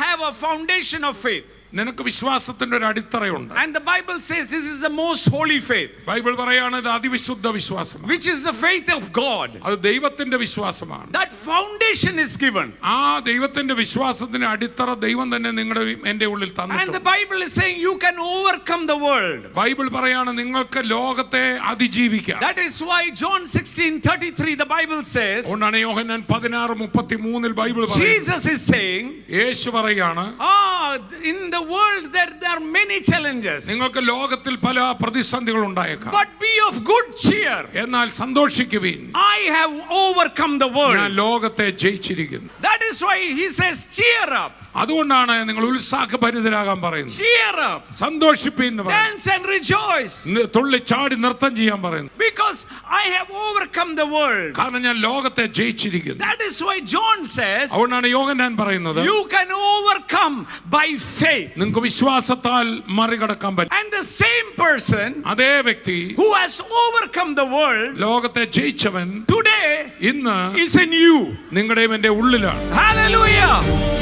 have a foundation of faith. നിനക്ക് വിശ്വാസത്തിന്റെ ഒരു അടിത്തറയുണ്ട്. And the Bible says this is the most holy faith. Bible പറയാണ് ഇത് അതിവിശുദ്ധ വിശ്വാസമാണ്. Which is the faith of God. അത് ദൈവത്തിന്റെ വിശ്വാസമാണ്. That foundation is given. ആ ദൈവത്തിന്റെ വിശ്വാസത്തിന്റെ അടിത്തറ ദൈവം തന്നെ നിങ്ങളുടെ എൻ്റെ ഉള്ളിൽ തന്നിട്ടുണ്ട്. And the Bible is saying you can overcome the world. Bible പറയാണ് നിങ്ങൾക്ക് ലോകത്തെ അതിജീവിക്കാം. That is why John 16:33 the Bible says. ഒന്നാണ് യോഹന്നാൻ 16:33 ബൈബിൾ പറയുന്നു. Jesus is saying. യേശു പറയാണ് In the world there are many challenges. നിങ്ങൾക്ക് ലോകത്തിൽ പല പ്രതിസന്ധികൾ ഉണ്ടായേക്കാം. But be of good cheer. എന്നാൽ സന്തോഷിക്കുവിൻ. I have overcome the world. ഞാൻ ലോകത്തെ ജയിച്ചിരിക്കുന്നു. That is why he says cheer up. അതുകൊണ്ടാണ് നിങ്ങൾ ഉത്സാഹഭരിതരാകാൻ പറയുന്നത്. Cheer up. സന്തോഷിപ്പിൻ എന്ന് പറയുന്നു. Dance and rejoice. തുള്ളി ചാടി നൃത്തം ചെയ്യാൻ പറയുന്നു. Because I have overcome the world. കാരണം ഞാൻ ലോകത്തെ ജയിച്ചിരിക്കുന്നു. That is why John says. അതുകൊണ്ടാണ് യോഹന്നാൻ പറയുന്നത്. You can overcome by faith. നിങ്ങൾക്ക് വിശ്വാസത്താൽ മറികടക്കാൻ പറ്റും. And the same person. അതേ വ്യക്തി who has overcome the world. ലോകത്തെ ജയിച്ചവൻ today ഇന്ന് is in you. നിങ്ങളുടെയും എൻ്റെ ഉള്ളിലാണ്. Hallelujah.